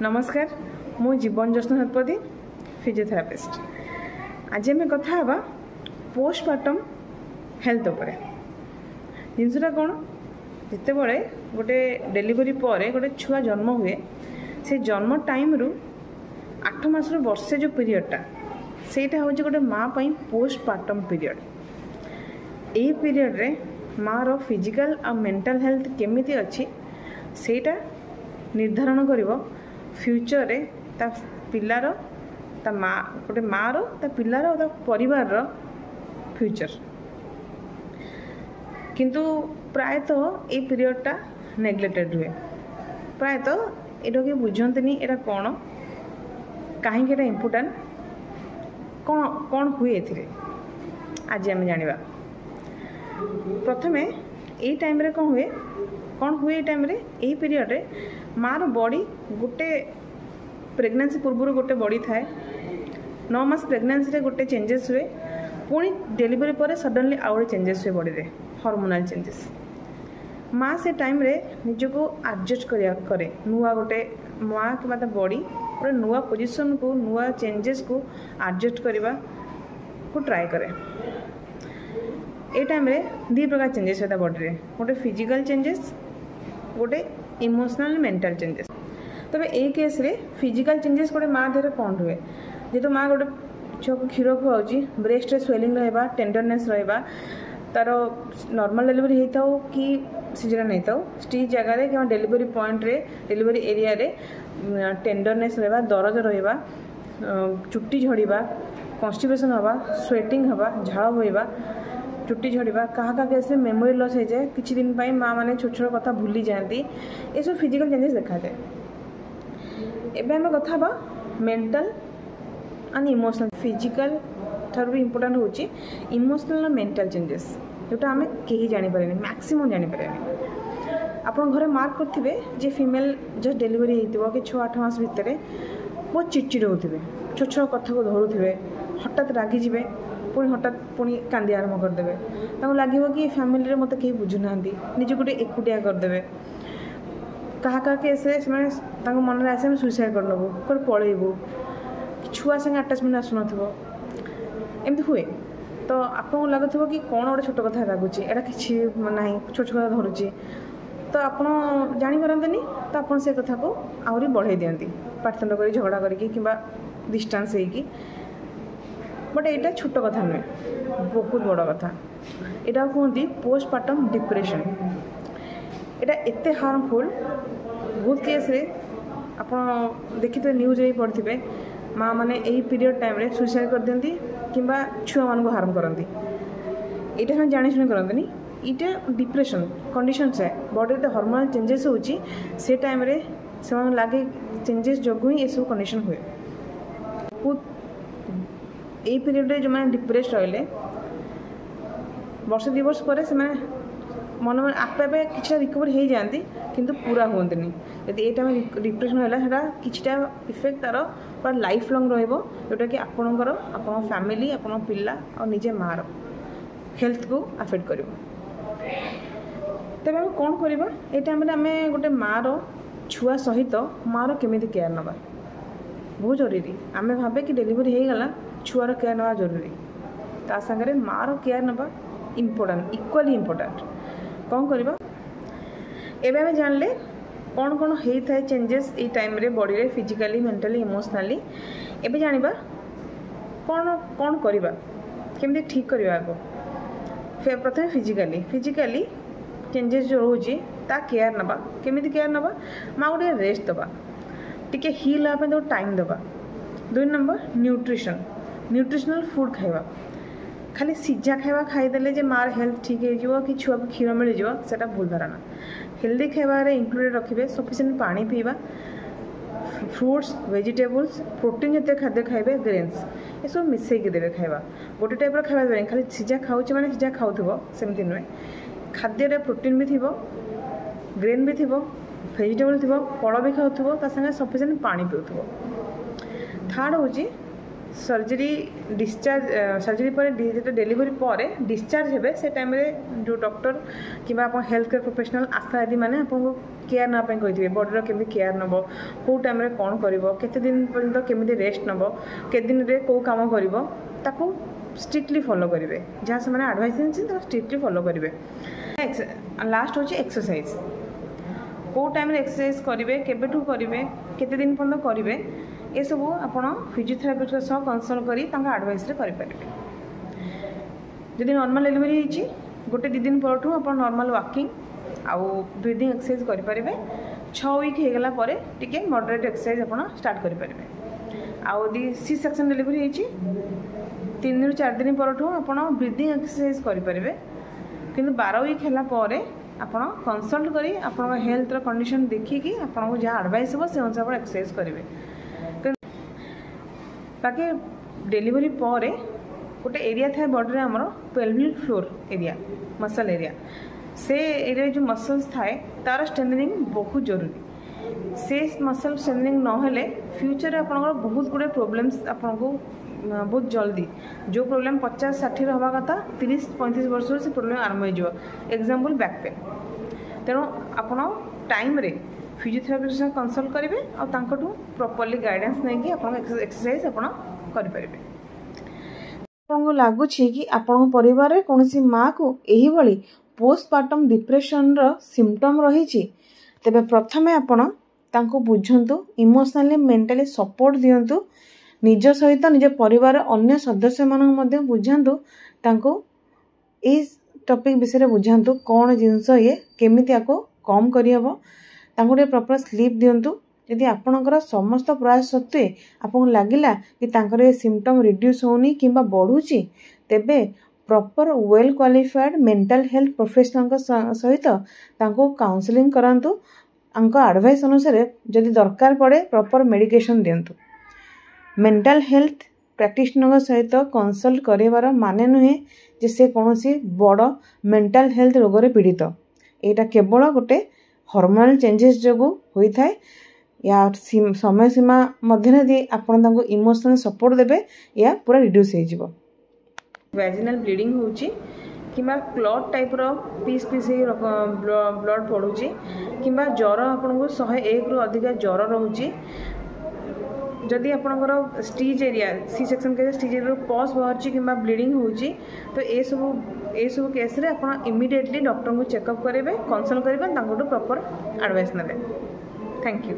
नमस्कार मु जीवन जश्न शतपथी फिजियोथेरापिस्ट। आज आम कथा पोस्टमार्टम हेल्थ उपर जिनसा कौन जिते बड़े गोटे डेलीवरी पर गोटे छुआ जन्म हुए से जन्म टाइम रु 8 मास वर्षे जो पीरियडटा सेटा हूँ गोटे माँ पई पोस्टमार्टम पीरियड। यही पीरियड रे माँ रो फिजिकल और मेंटल हेल्थ केमिति अच्छी सेटा निर्धारण करिवो फ्यूचर रे ता पिलार ता माँ गोटे माँ रो ता पिलार ता परिवार रो फ्यूचर। किंतु प्रायतः ये पीरियडटा नेग्लेक्टेड हुए। प्रायतः एटा कि बुझंतनी एटा कौन कहीं इम्पोर्टेंट कौन कौन हुए एथिरे आज आम जानिबा। प्रथमे यही टाइम रे कौन हुए टाइम रे यही पीरियड रे माँ रो बॉडी गोटे प्रेगनेंसी पूर्व गोटे बॉडी थाए 9 मास प्रेगनेंसी रे गोटे चेंजेस हुए पुणी डेलीवरी पर सडनली आउ चेंजेस हुए बॉडी रे हार्मोनल चेंजेस। माँ से टाइम रे निजको एडजस्ट करे नुआ गोटे माँ कि बॉडी गोटे नुआ पोजिशन को नुआ चेंजेस को एडजस्ट करने को ट्राए करे। ए टाइम रे दी प्रकार चेंजेस होता बॉडी रे गोटे फिजिकल चेंजेस गोटे इमोशनल मेंटल चेंजेस। तबे ए केस रे फिजिकल चेंजेस गोटे माँ देह कौन हुए जेहेतु माँ गोटे छुआ को क्षीर खुआऊँगी ब्रेस्ट रे स्वेलिंग रहा टेंडरनेस रहा तार नॉर्मल डिलीवरी होता हो कि सीजरियन होता हो स्टिच जगार कि डिलीवरी पॉइंट रे डिलीवरी एरिया रे टेंडरनेस रहा दरज रहा चुट्टी झड़वा कन्स्टिपेशन हवा स्वेटिंग हवा झाड़ बोइबा चुट्टी झड़वा क्या केस मेमोरी लॉस हो जाए किसी दिन पर माँ मैंने छोट छोट कथा भूली जाती ये सब फिजिकल चेंजेस देखा जाए। एबे आम कथा मेंटल एंड इमोशनल फिजिकल ठार भी इम्पोर्टेंट होची इमोशनल और मेंटल चेंजेस जोटा आम कहीं जापर मैक्सिमम जापर। आप घर मार्क करेंगे जे फीमेल जस्ट डेलीवरी हो कि 6-8 मास भितर बहुत चिड़चिड़ होते छोट छोट कथा को धरुवे हठात रागिजे पुणी हठात पुणी कांदी आरंभ करदे लगे कि फैमिली मत कहीं बुझुना निज गोटे एकुटिया करदे क्या केस मन में आसे सुइसाइड करनबू कौन पलैबू छुआ संगे आटाचमेंट आसुन एमती हुए तो आपको लगुव कि कौन गोटे छोट कथा लगुच एटा कि ना छोट छोट कथा धरुची तो आप जापारते तो आप से कथा को आहरी बढ़ाई दिखती पाटितुंड कर झगड़ा करके कि डिस्टेंस होगी बट यहाँ छोट कथा नुहे बहुत बड़ कथा यहाँ कहते पोस्टमार्टम डिप्रेशन। यहाँ एत हार्मफुल बहुत केस रे आप देखी न्यूज रे पढ़ते माँ मैंने यही पीरियड टाइम रे सुइसाइड कर दिखती कि छुआ मान को हार्म करती यहाँ हम जानी शुणी करते यहाँ डिप्रेशन कंडीशन से बॉडी रे हार्मोनल चेंजेस होची से टाइम रे से लगे चेंजेस जो ही ये सब कंडीशन हुए। यही पीरियड रे जो मैंने डिप्रेस रहिले वर्ष 2 वर्ष पर से मन में आपे आपे कि रिकवर हो जाती किंतु पूरा हमें यदि ये टाइम डिप्रेशन है किछटा इफेक्ट तार पूरा लाइफ लंग रोटा कि आपणकर आप फैमिली आप पिला और निजे माँ हेल्थ को अफेक्ट कर। तेज आम कौन करवा ये टाइम आम गोटे माँ छुआ सहित माँ केमी केयर नवा बहुत जरूरी। आम भावे कि डेलीवरी हो गला छुआर केयर नवा जरूरी ता सागर माँ केयर नवा इम्पोर्टेंट इक्वाली इम्पोर्टेंट कौन करवा एवं आम जानले कौन कौन होता है चेंजेस ये टाइम रे बॉडी रे फिजिकली मेंटली इमोशनली एवं जानिबा कौन कौन करवा केमती ठीक करवा को प्रथम फिजिकली चेंजेस जो रोचे ता केयर नवा केमिति केयर नवा माँ गोटे रेस्ट दबा टिके हिल हाँपे तो टाइम दबा। 2 नंबर न्यूट्रिशन न्यूट्रिशनल फूड खाइबा खाली सीझा खाइबा खाईदेले जे मार हेल्थ ठीक हो कि छुआ को क्षीर मिल जाटा भूल धारणा। हेल्दी खाइबार इंक्लूडेड रखिए सफिशिएंट पानी पीवा फ्रूट्स वेजिटेबल्स प्रोटीन जातीय खाद्य खाइबे ग्रेन्स ये सब मिसेक देवे खाइबा गोटे टाइप खाइबा देवे खाली सीझा खाऊँ मैंने सीझा खाऊ सेमती नुहे खाद्य प्रोटीन भी थी ग्रेन भी थी वेजिटेबल थी फल भी खाऊ संगे सफिशिएंट पानी पीऊ। थर्ड हूँ सर्जरी डिस्चार्ज सर्जरी पर डेलीवरी पर डिस्चार्ज हे से टाइम जो डॉक्टर कि हेल्थ केयर प्रोफेशनल आशावादी मैंने आपको केयर ना कही बॉडीर केमी केयर नब कौ टाइम कौन कर केते दिन पर्यंत केमी रेस्ट नब के दिन रे कौ काम कर स्ट्रिक्टली फॉलो करेंगे जहाँ से मैंने एडवाइस स्ट्रिक्टली फॉलो करेंगे। लास्ट हूँ एक्सरसाइज कौ टाइम एक्सरसाइज करेंगे केबेठू करेंगे केते दिन पर्यंत करेंगे ये सब आप फिजियोथेरापिस्ट सह कनसल्ट कर एडवाइस करेंगे। जदि नॉर्मल डिलीवरी होती गोटे 2 दिन पर आप नॉर्मल वॉकिंग आउ ब्रीदिंग एक्सरसाइज करेंगे 6 वीक होगला टे मॉडरेट एक्सरसाइज आप स्टार्ट करेंगे। आउ सी सेक्शन डिलीवरी होती 3 ରୁ 4 दिन पर आप ब्रीदिंग एक्सरसाइज करेंगे कि 12 वीक है आपड़ कनसल्ट करी आप हेल्थ कंडीशन देखिकी आपको जहाँ एडवाइस हो से अनुसार एक्सरसाइज करेंगे। बाकी डेलीवरी पर गोटे एरिया था बॉडी रे हमरो pelvic floor area muscle area से एरिया जो मसल्स थाए तार स्ट्रेंथनिंग बहुत जरूरी से मसल स्ट्रेंथनिंग नहेले फ्यूचर आपनकर बहुत गुड़े प्रोब्लेम्स आपको बहुत जल्दी जो प्रोब्लेम 50-60 हवा कथा 30-35 वर्ष से प्रोब्लेम आरंभ हो एग्जाम्पल बैक पेन तेणु आपण टाइम रे फिजियोथेरापिस्ट कनसल्ट करेंगे और प्रॉपर्ली गाइडेंस नहीं कि एक्सरसाइज करेंगे। आपको लगुच कि आपण परिवार कौन माँ को यही पोस्टमार्टम डिप्रेशन सिम्पटम रही तेबे प्रथमे आपण तांको बुझंतु इमोशनली मेंटली सपोर्ट दियंतु निज सहित निज परिवार अन्य सदस्य मानक मध्य बुझातु तांको इस टॉपिक विषय में बुझातु कौन जिनस ये केमिति आको कम करहब तांको प्रॉपर स्लीप दियंतु। यदि आपणकर समस्त प्रयास सत्वे आपको लगिला कि तांकर ये सिम्पटम रिड्यूस होनी किंबा बढ़ुची तेबे proper well qualified mental health professional सहित तांको काउंसलिंग करांतु एडवाइस अनुसार जदि दरकार पड़े प्रॉपर मेडिकेशन दियंतु। मेंटल हेल्थ प्रैक्टिशनर सहित कनसल्ट करेबार माने नुहे जे से कौनसी बड़ मेंटल हेल्थ रोग रे पीड़ित एटा केवल गोटे हार्मोनल चेंजेस जोगु होई थाए या समय सीमा मध्य दी आपण तांको इमोशनल सपोर्ट देबे या पूरा रिड्यूस हो जिवो। वैजिनल ब्लीडिंग होची किंबा क्लॉट टाइप रो पीस पीस ब्लड पड़ुची किंबा ज्वर आपको 101 रु अधिक ज्वर रोची जदि आपणकर स्टिच एरिया सी सेक्शन के स्टिच एरिया पस बाहर कि ब्लीडिंग होची तो ये सब केस रे आप इमिडिएटली डॉक्टर को चेकअप करेंगे कनसल्ट करेंगे प्रॉपर एडवाइस नेबे। Thank you.